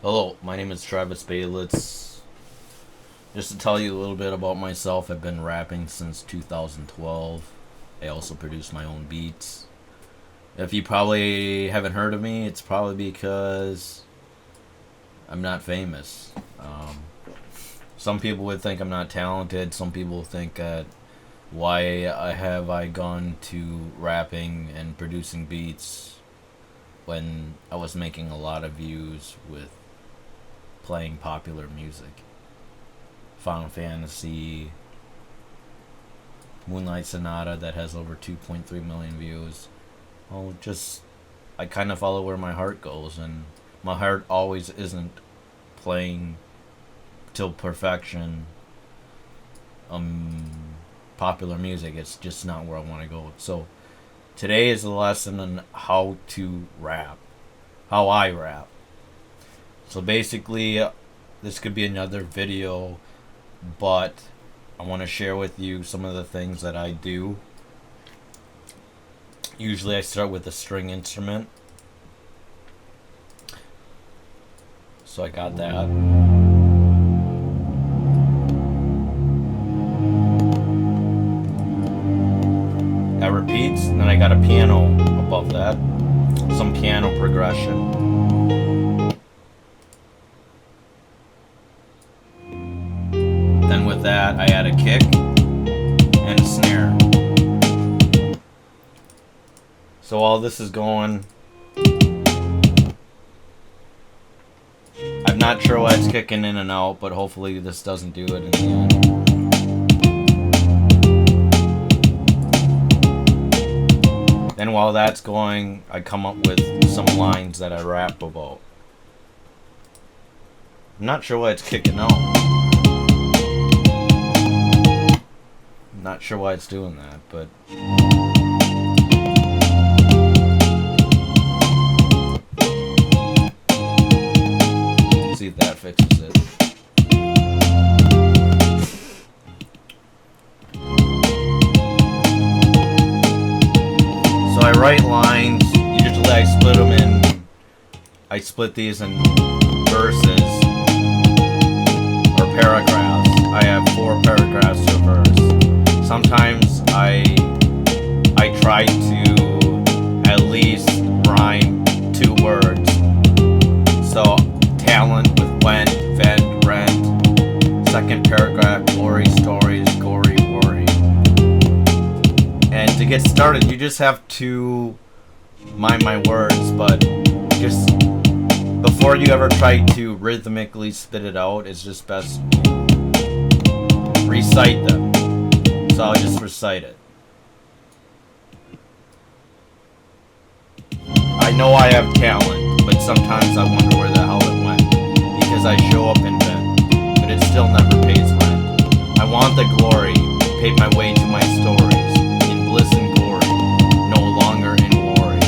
Hello, my name is Travis Baylitz. Just to tell you a little bit about myself, I've been rapping since 2012. I also produce my own beats. If you probably haven't heard of me, it's probably because I'm not famous. Some people would think I'm not talented. Some people think that why have I gone to rapping and producing beats when I was making a lot of views with playing popular music. Final Fantasy, Moonlight Sonata that has over 2.3 million views. Well, I kind of follow where my heart goes, and my heart always isn't playing till perfection popular music. It's just not where I want to go. So today is a lesson on how to rap, how I rap. So basically, this could be another video, but I want to share with you some of the things that I do. Usually I start with a string instrument. So I got that. That repeats, and then I got a piano above that. Some piano progression. Then with that, I add a kick and a snare. So all this is going. I'm not sure why it's kicking in and out, but hopefully this doesn't do it in the end. Then while that's going, I come up with some lines that I rap about. I'm not sure why it's kicking out. Not sure why it's doing that, but let's see if that fixes it. So I write lines. Usually I split these in verses or paragraphs. I have 4 paragraphs to a verse. Sometimes I try to at least rhyme 2 words. So talent with went, vent, rent. Second paragraph, glory, stories, gory, worry. And to get started, you just have to mind my words, but just before you ever try to rhythmically spit it out, it's just best to recite them. So I'll just recite it. I know I have talent, but sometimes I wonder where the hell it went. Because I show up and vent, but it still never pays rent. I want the glory, paid my way to my stories, in bliss and glory, no longer in worry.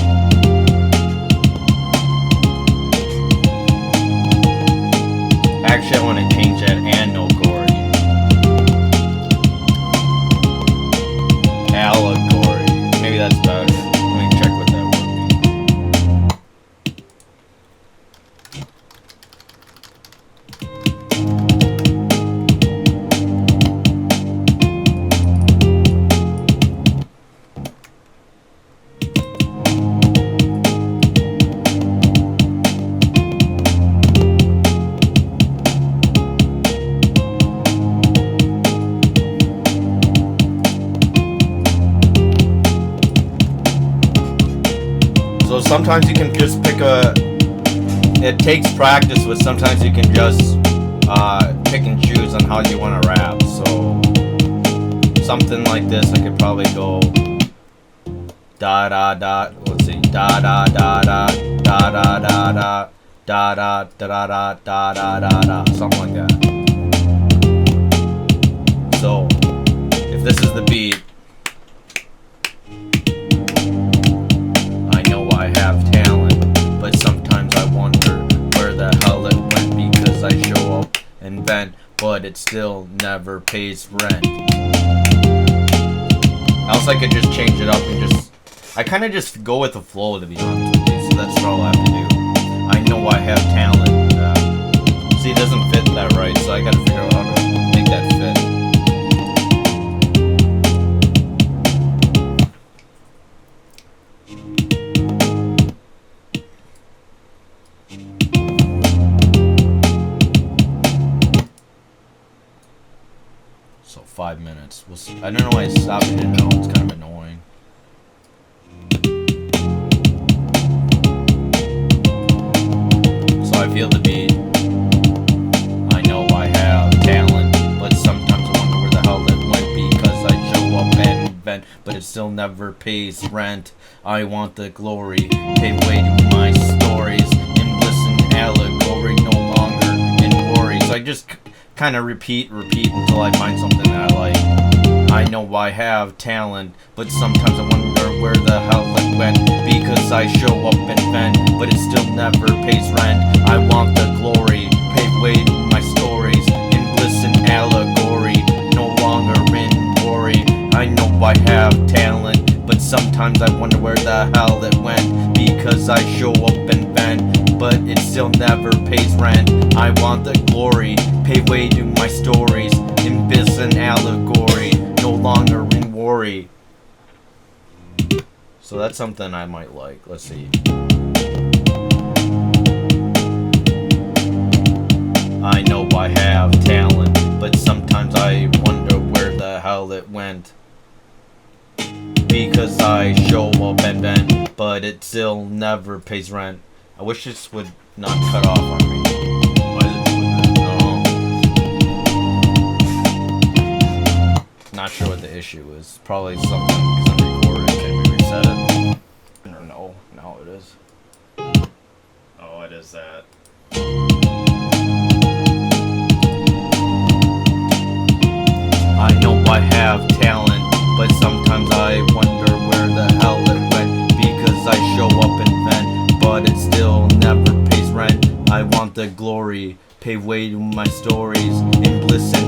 Actually, I want to change that and no gory. Allegory. Maybe that's better. Let me check what that would So sometimes you can just it takes practice, but sometimes you can just pick and choose on how you want to rap. So something like this, I could probably go da da da, let's see, da da da da, da da da da, da da da da da da da da, something like that. So if this is the beat, I have talent, but sometimes I wonder where the hell it went, because I show up and vent, but it still never pays rent. Else I could just change it up and I kind of just go with the flow, to be honest with you, so that's all I have to do. I know I have talent, 5 minutes. I don't know why I stopped it now. It's kind of annoying. So I feel the beat. I know I have talent, but sometimes I wonder where the hell it went, because I show up and invent, but it still never pays rent. I want the glory, pave way to my stories, in bliss and allegory, no longer in worry. So I just kind of repeat until I find something that I like. I know I have talent, but sometimes I wonder where the hell it went, because I show up and vent, but it still never pays rent. I want the glory, pave way to my stories, in bliss and allegory, no longer in worry. I know I have talent, but sometimes I wonder where the hell it went, because I show up and vent, but it still never pays rent. I want the glory, pave way to my stories, in bliss and allegory, no longer in worry. So that's something I might like. Let's see. I know I have talent, but sometimes I wonder where the hell it went, because I show up and vent, but it still never pays rent. I wish this would not cut off on me. Why is it doing that? I don't know. Not sure what the issue is. Probably something because I'm recording. Can we reset it? I don't know. No, it is. Oh, it is that. I know I have talent, but sometimes I wonder where the hell it went, because I show up and vent, but it still never pays rent. I want the glory, pave way to my stories, in bliss and